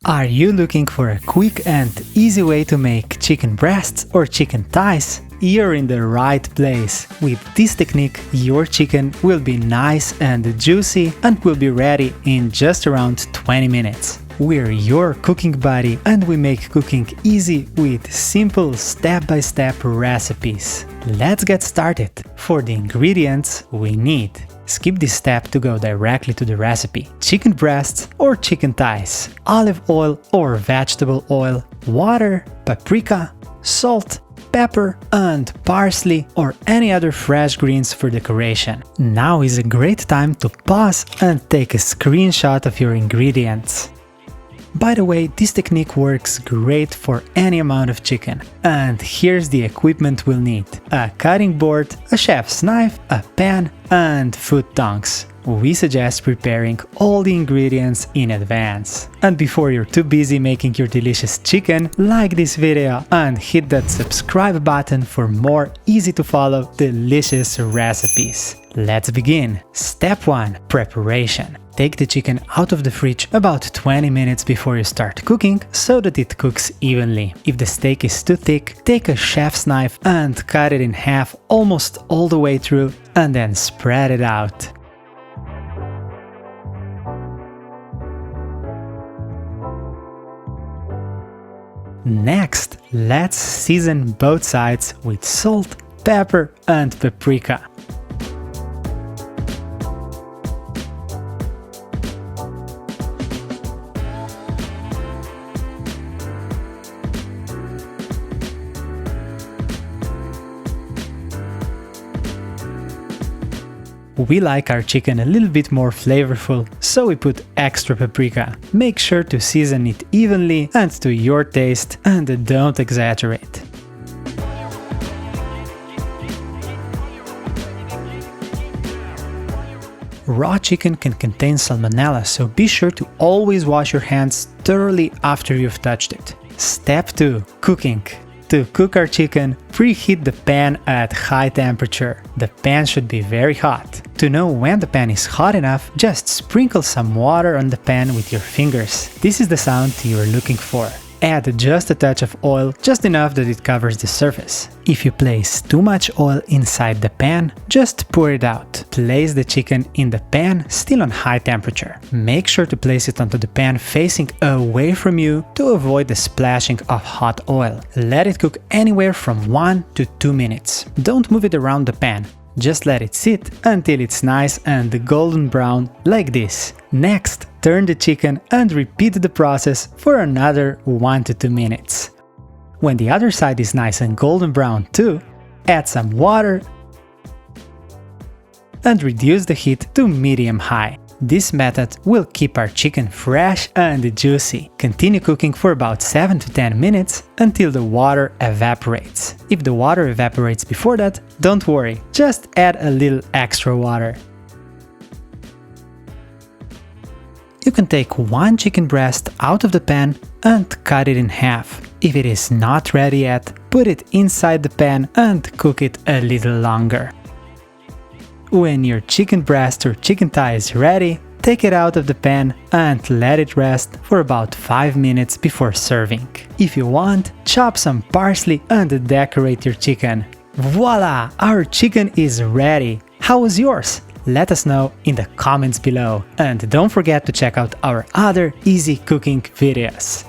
Are you looking for a quick and easy way to make chicken breasts or chicken thighs? You're in the right place. With this technique, your chicken will be nice and juicy and will be ready in just around 20 minutes. We're your cooking buddy and we make cooking easy with simple step-by-step recipes. Let's get started. For the ingredients we need: skip this step to go directly to the recipe. Chicken breasts or chicken thighs, olive oil or vegetable oil, water, paprika, salt, pepper, and parsley or any other fresh greens for decoration. Now is a great time to pause and take a screenshot of your ingredients. By the way, this technique works great for any amount of chicken. And here's the equipment we'll need: a cutting board, a chef's knife, a pan, and food tongs. We suggest preparing all the ingredients in advance. And before you're too busy making your delicious chicken, like this video and hit that subscribe button for more easy to follow delicious recipes. Let's begin. Step 1. Preparation. Take the chicken out of the fridge about 20 minutes before you start cooking so that it cooks evenly. If the steak is too thick, take a chef's knife and cut it in half almost all the way through and then spread it out. Next, let's season both sides with salt, pepper, and paprika. We like our chicken a little bit more flavorful, so we put extra paprika. Make sure to season it evenly and to your taste, and don't exaggerate. Raw chicken can contain salmonella, so be sure to always wash your hands thoroughly after you've touched it. Step 2. Cooking. To cook our chicken, preheat the pan at high temperature. The pan should be very hot. To know when the pan is hot enough, just sprinkle some water on the pan with your fingers. This is the sound you're looking for. Add just a touch of oil, just enough that it covers the surface. If you place too much oil inside the pan, just pour it out. Place the chicken in the pan still on high temperature. Make sure to place it onto the pan facing away from you to avoid the splashing of hot oil. Let it cook anywhere from 1 to 2 minutes. Don't move it around the pan. Just let it sit until it's nice and golden brown like this. Next, turn the chicken and repeat the process for another 1 to 2 minutes. When the other side is nice and golden brown too, add some water and reduce the heat to medium-high. This method will keep our chicken fresh and juicy. Continue cooking for about 7 to 10 minutes until the water evaporates. If the water evaporates before that, don't worry, just add a little extra water. You can take one chicken breast out of the pan and cut it in half. If it is not ready yet, put it inside the pan and cook it a little longer. When your chicken breast or chicken thigh is ready, take it out of the pan and let it rest for about 5 minutes before serving. If you want, chop some parsley and decorate your chicken. Voila! Our chicken is ready! How was yours? Let us know in the comments below. And don't forget to check out our other easy cooking videos.